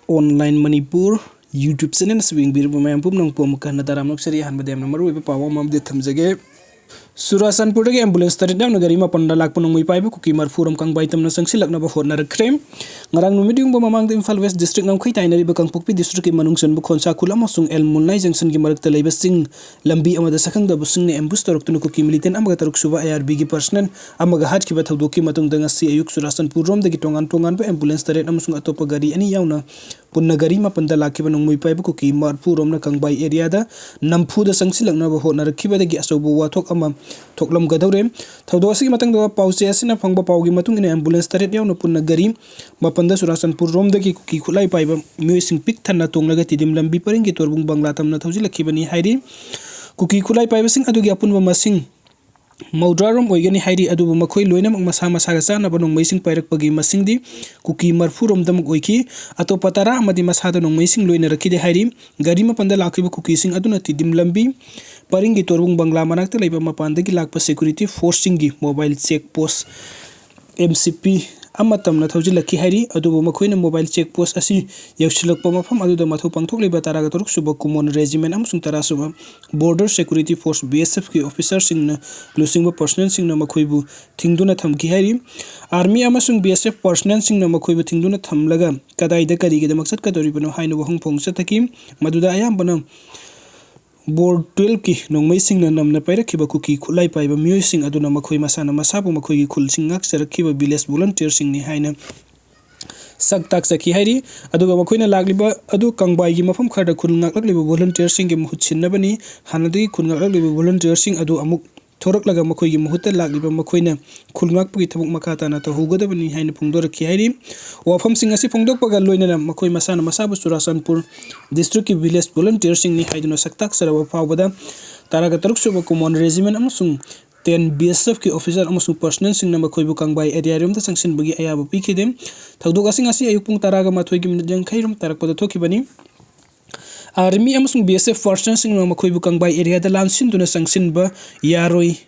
online Manipur YouTube channel swing bir mayam pum nong pom kan daram nok seri han badem namaru be pawa mam de thamjage CHURACHANDPURDAGI ambulance tarit Yaona Gari mapanda Lakpa Nongmei Paiba Kuki marfuram Kangbhai Tamna Changsillaknaba HOTNARAKHRe ngarang numiding ba mamang Imphal West District Nongkhai Tainari ba Kangpokpi District ki manung san bu khonsa kul amasung Elmunai junction ki marakta leiba sing lambi amada sakhang da busing ne ambush torok tunu Kuki militant amaga taruk suba IRB gi personnel amaga hat ki ba thawdoki matung danga si ayuk CHURACHANDPUR rom dagi tongan ba ambulance tarit amasung atopa gari ani yauna punna gari mapanda Lakpa Nongmei Paiba Kuki marfuram na Kangbhai area da nampu da Changsillaknaba HOTNARAKHre dagi asobu wathok ama thoklam gadawre thawdo asigi matang da pause asina phangba pawgi matung ina ambulance taret yauna punna gari mapanda CHURACHANDPUR rom dagi Kuki khulai paiba mioising pik thanna tonglaga tidim lambi paringi torbung bangla tamna thawjilakibani hairi Kuki khulai paiba sing adugi apunba masing Maudrarom oigani hairi adubu makhoi loinam masa masa chana Nongmei sing pairakpagi masingdi Kuki marfurom damuk oiki ato patara amadi masada Nongmei sing loina rakide hairi gari mapanda lakhiba Kuki sing aduna tidim lambi paringi torbung bangla manakta leiba mapandagi lakpa security force singi mobile check post MCP amatamna thawjilaki hairi adubu makhoina mobile check post asi yauchilakpa mafam aduda mathu pangthok leiba taraga toruk suba common regiment amusung tara suba border security force BSF ki officer singna closing ba personnel singna makhoibu thingduna thamki hairi army amasung BSF personnel singna makhoibu thingduna thamlaga kadaida karige da maksad kadori bano hainu wahung phongsa thaki maduda ayambana Board 12 ki Nongmei sing na namna pairakhiba Kuki khulai paiba mioi sing aduna makhoi masana masabu makhoi gi khul sing ngak sarakhiba village volunteer sing ni haina saktak sakhi hairi aduga makhoina lagliba adu Kangbhai gi mafam kharda khul ngak lagliba volunteer sing gi muhut chinnabani hanadi khul ngak lagliba volunteer sing adu amuk thorak laga makhoi gi muhutta lagliba makhoina khul ngak pagi thabuk makata na ta hugadabani haina phongdor ki hairi wafam sing asi phongdok paga loina makhoi masana masabu CHURACHANDPUR district ki village volunteer sing ni haiduna saktak sarawa phawbada taraga taruk suba common regiment amasung 10 BSF ki officer amasung personnel sing na makhoi bu Kangbhai area rom da sangsin bagi ayaba pikidem thawdok asing asi ayuk pung taraga mathoi gi minute jang khairum tarakpada thokibani Army amasung BSF personnel sing na makhoi bu Kangbhai area da lansin duna sangsin ba yaroi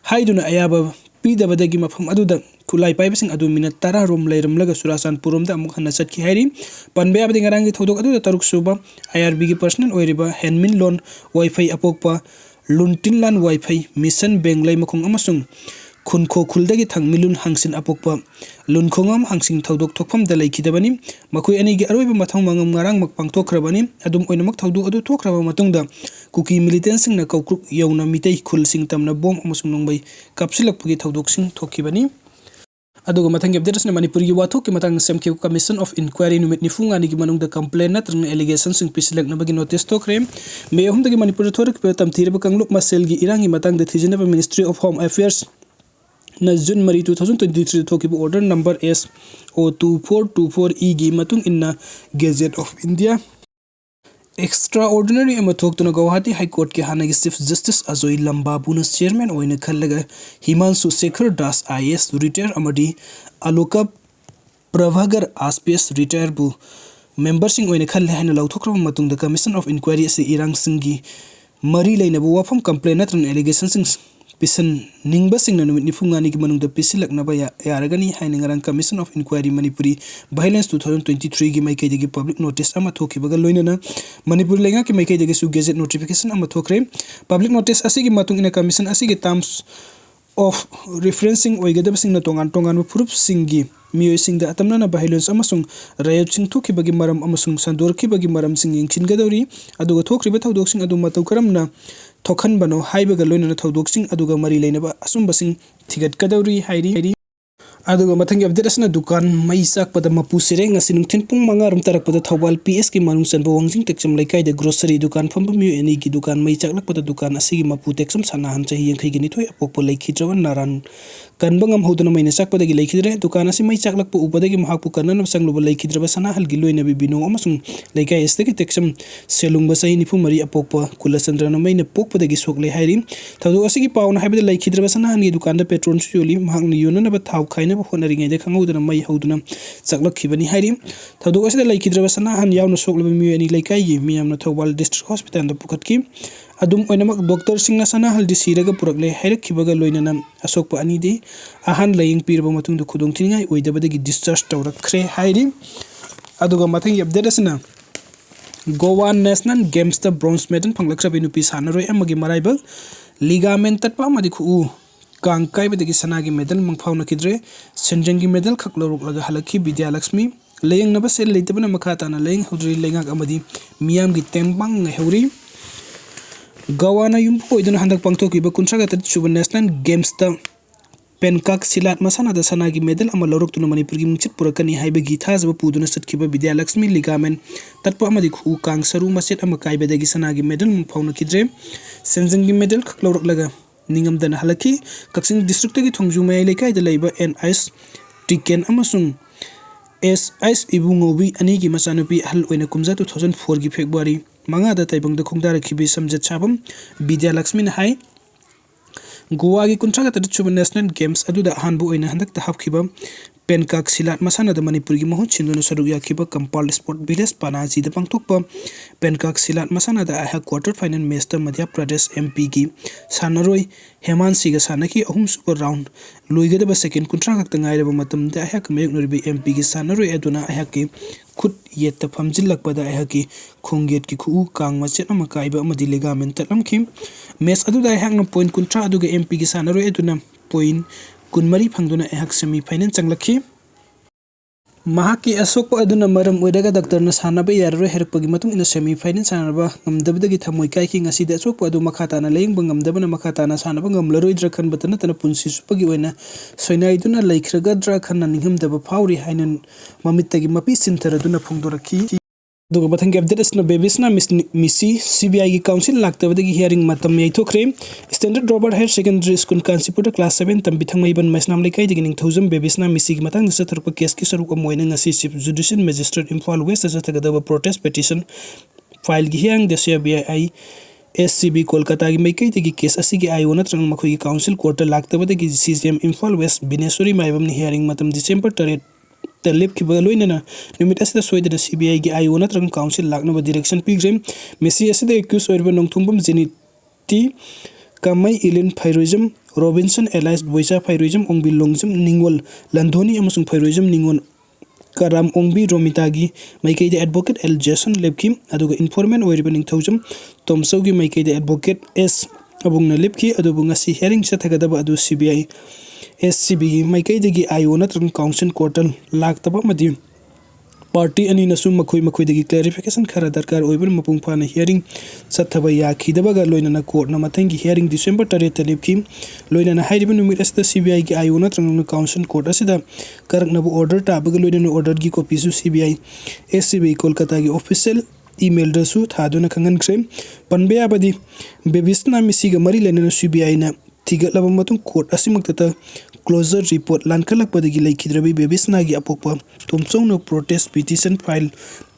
haiduna ayaba pidabadagi mafam aduda khulai paibasing adu minute tara rom leiram laga CHURACHANDPUR rom da amuk hanna satki hairi panbe abadi ngarangi thodok adu taruk suba IRB gi personnel oiriba handmin loan wifi apokpa luntinlan wifi mission benglai makong amasung khunko khuldagi thangmilun hangsin apokpa lunkhongam hangsing thodok thokpham da leikidabani makhoi ani gi aroiba mathang mangam ngarang mak pangthokrabani adum oinamak thodok adu thokraba matungda Kuki militant sing na kaukruk yauna mitei khul sing tamna bom amasung Nongmei kapsilakpagi thodok sing thokibani aduga mathangi updates na manipuri wathok ki matang semke commission of inquiry numit ni funga ni gi manung da complaint na trang allegation sing pisilaknaba gi notice tokre me hum da gi manipur thorik pe tamthirba kangluk masel gi irangi matang da thijinaba ministry of home affairs na June 2023 thokibu order number SO2424E gi matung inna Gazette of India extraordinary amathok tuna Guwahati High Court ke hanagi Chief Justice Ajoi Lamba buna chairman oina khallaga Himanshu Shekhar Das IS retire amadi Aloka Prabhagar SPS retire bu member sing oina khalle haina lauthokraba matung the commission of inquiry se irang singi mari leina bu wafam complaint natran allegation sing pisan ningba sing na numit ni fungani ki manung da pisilaknaba yaragani haina ngarang commission of inquiry Manipuri violence 2023 gi maikei degi public notice ama thokibaga loinana Manipuri lenga ki maikei degi su gazette notification ama thokre public notice asigi matung ina commission asigi terms of referencing oigadab sing na tongan proof singi miyoi sing da atamna na violence amasung riot sing thokibagi maram amasung sandor kibagi maram sing yingchin gadawri aduga thokriba thodok sing adu matau karamna thokhan bano haibaga loinana thodok sing aduga mari leinaba asumba sing thigat kadawri hairi aduga mathangi update asna dukan mai sakpada mapu sereng asinung thinpung manga rum tarakpada Thawal PS ki manung sanba wangjing tekcham laikai de grocery dukan phamba mi ani ki dukan mai chaklakpada dukan asigi mapu tekcham sanahan chahi yangkhai gi nithoi apokpo laikhidrawan naran kanbangam hodana maina sakpada gi laikhidre dukan asi mai chaklakpa upadagi mahakpu kanana sangluba laikhidraba sanahal gi loina bi bino amasung laikai este ki tekcham selungba sahi nifu mari apokpa kulasandra na maina pokpada gi soklei hairi thadu asigi pauna haibada laikhidraba sanahan gi dukan da petrol suyoli mahakni yona na ba thaw khaina Honaringai de khangudana mai hoduna chaklakhibani hairi thadu asida laikhidraba sanahan yauna soklaba mi ani laikai gi miyamna Thawal district hospital da pukhatki adum oinamak doctor singna sanahal di siraga purakle hairakhibaga loinana asokpa ani de ahan laying pirba matung da khudong thingai oidabadagi discharge tawrakhre hairi अदुगा मथंग update असना Goa national games द bronze medal फंगलखरबे नुपी सानरोय अमगी मराइब ligament तत्पा अमदी खु कांग काइबदगी सनागी मेडल मंगफाउनखिद्रे सेंजंगी मेडल खक्लरुकलगा हलखी विद्यालक्ष्मी लेयंग नबा से लेतबना मखाताना लेयंग हौद्री लेंगाक अमदी मियामगी तेंबांग हेउरी गोवाना युम्पु ओइदना हंदक पंगथोकिबा 39 सुबा नेशनल गेम्स द पेनकाक सिलाट मसाना द सनागी मेडल अमा लौरक्तुना मणिपुरगी मुंचित पुरकनी हाइबगी थाजबा पुदुना सटखिबा विद्यालक्ष्मी लिगामेंट तत्पा अमदी खु कांग सरू मसेट अमा काइबदगी सनागी मेडल मंगफाउनखिद्रे सेंजंगी मेडल खक्लरुकलगा निंगमदना हलखी कक्सिंग डिस्ट्रिक्ट की थोंजू मयाई लेकाइदा लैबा एनआईएस टिकेन अमसुंग एसआईएस इबुंगोबी अनी की मचानुपी अहल ओइना कुमजा 2004 की फेब्रुआरी मंगादा तैबंगदा खोंगदारखिबी समझत साबम विद्यालक्ष्मी हाई गोवा की 39 सुबा नेशनल गेम्स अदुदा अहानबु ओइना हंदक हापखिबा पेनकाक सिलाट मसाना द मणिपुर की महूत सिंधुना सरुक याखिबा कंपाल स्पोर्ट विलेज पनाजी द पंगथोकपा पेनकाक सिलाट मसाना द आहा क्वार्टर फाइनल मैच द मध्य प्रदेश एमपी की सानरोय हेमान सिगा सानकी अहुम सुपर राउंड लोइगदबा सेकेंड कुंट्रा खक्ता ngairaba matam da आहा कमेक नरिबी एमपी की सानरोय अदुना आहा के खुद येत फमजिलकपदा आहा की खोंगेट की खु कांग मचेत अमा काइबा अमदि लिगामेंट तलमखि मैच अदुदा आहा न पॉइंट कुंट्रा अदुगा एमपी की सानरोय अदुना पॉइंट कुनमरी फंगदुना आहा सेमी फाइनल चंगलखि महाकी असोक अदुना मरम ओइदागा डॉक्टर न सानबा याररो हेरपगी मतुंग इन सेमी फाइनल सानबा ngमदबदगी थमोय काइखि ngasi da asok अदु मखाताना लेंग ngमदबना मखाताना सानबा ngमलरोइद्रा खनबतना तना पुंसि सुपगी ओइना सोइनाइदुना लैख्रगद्रा खनना निंगमदबा फाउरी हाइनन ममितगी मपि सिंथरदुना फुंगदोरखि दुगा बथंग अपडेट असना बेबिसना मिसी सीबीआई की काउंसिल लाक्तबदगी हियरिंग मतम याइथोखरे standard Robert higher secondary school Kanchipur class 7 तम बिथंगमैबन मैसनाम लेखाई दिगिनिंग थौजम बेबिसना मिसी की मतंग सथरप केस की सरुक मोइना ngasi chief judicial magistrate Imphal west सथगदबा प्रोटेस्ट पिटिशन फाइल की हियरिंग द सीबीआई एससीबी कोलकाता की मैकई की केस असि की आयोना त्रंग मखोई काउंसिल कोर्ट लाक्तबदगी CGM Imphal west Bineshwari Maibam hearing मतम दिसंबर 3 तलेप की बलोइना निमित असदा सोइदना सीबीआई की आयोना त्रंग काउंसिल लाक्नबा डायरेक्शन पिग्रे मेसी असदा एक्यूज ओइरबा नोंथुंबम जेनिटी कामई इलिन फाइरोइजम रॉबिन्सन एलाइस बोइसा फाइरोइजम ओंबी लोंगजम निंगोल लंधोनी अमसुंग फाइरोइजम निंगोन कराम ओंबी रोमितागी मैकई एडवोकेट एल जेसन लेपकी अदुगा इन्फॉर्मेंट ओइरबा निंगथौजम तोमसौगी मैकई एडवोकेट एस अबुंगना लेपकी अदुबु ngasi हेरिंग सथगदबा अदु सीबीआई एससीबी मैकई आयोना त्रंग काउंसिल कोर्टल लाक्तबा मदि पार्टी अनि नसु मखोई मखोइदगी क्लैरिफिकेशन खरा दरकार ओइबर मपुंग फाना हियरिंग सथबा याखिदबगा लोइना कोर्ट न मथंगी हियरिंग दिसंबर 3 तलेपकी लोइना हाइरिबा नुमित असदा सीबीआई की आयोना त्रंग काउंसिल कोर्ट असदा करकनबु ऑर्डर ताबगा लोइना ऑर्डर की कॉपी सु सीबीआई एससीबी कोलकाता की ऑफिशियल ईमेल दसु थादुना खंगनख्रे पनबेयाबदी बेबिसना मिसिगा मरी लेना सीबीआई ना थिगलबा मतुंग कोर्ट असिमक्तता क्लोजर रिपोर्ट लानखलकपदगी लेखिद्रबी बेबिसनागी अपोकपा तोमचौनो प्रोटेस्ट पिटिशन फाइल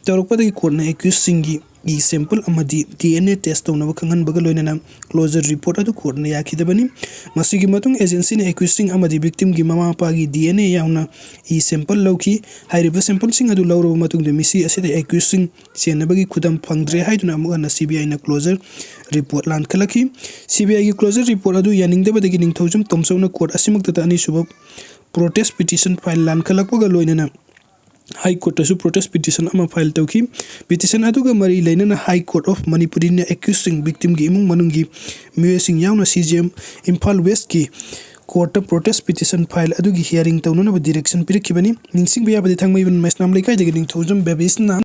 तौरकपदगी कोर्टना एक्यूज सिंगी ई सैंपल अमदी डीएनए टेस्ट तौनबा खंगनबगा लोइना क्लोजर रिपोर्ट अदु कोर्टना याखिदबनी मसिगी मतुंग एजेंसी ने एक्यूज सिंग अमदी विक्टिम की ममा पागी डीएनए याउना ई सैंपल लौखी हाइरिबा सैंपल सिंग अदु लौरबा मतुंग दे मिसी असिदे एक्यूज सिंग चेनबगी खुदम फंगद्रे हाइदुना अमुगना सीबीआई ना क्लोजर रिपोर्ट लानखलखी सीबीआई की क्लोजर रिपोर्ट अदु यानिंगदबदगी निंगथौजम तोमचौना कोर्ट असिमक्तता अनि सुब प्रोटेस्ट पिटिशन फाइल लानखलकपगा लोइना high court protest petition file तौखी पिटिशन अदुगा मरी लेना हाई कोर्ट ऑफ मणिपुरी ने एक्यूजिंग विक्टिम की इमुंग मनुंगी म्यूसिंग याउना सीजीएम इम्फाल वेस्ट की कोर्ट प्रोटेस्ट पिटिशन फाइल अदुगी हियरिंग तौननबा डायरेक्शन पिरखिबनी निंगसिंग बियाबदि थंगमैबन मैसनाम लेखाई दगी निंगथौजम बेबिसना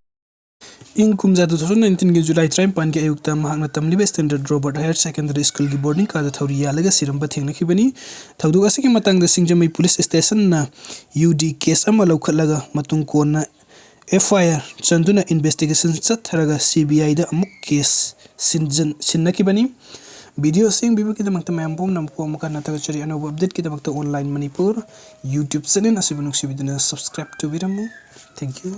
इंग कुमजा 2019 की जुलाई 5 के अयुक्ता महात्मा तमलिबा standard Robert higher secondary school की बोर्डिंग का थौरी यालगा सिरंबा थेंगनखिबनी थौदुक असि की मतंग सिंजमई पुलिस स्टेशन ना यूडी केस अमा लौखलगा मतुंग कोना एफआईआर चंदुना इन्वेस्टिगेशन चथरगा सीबीआई दा अमुक केस सिन्नखिबनी वीडियो सिंग बिबु की दमकता मैमबोम नमको अमुका नतग चरी अनोब अपडेट की दमकता ऑनलाइन मणिपुर यूट्यूब चैनल असिबनुक सिबिदना सब्सक्राइब टू बिरमु थैंक यू।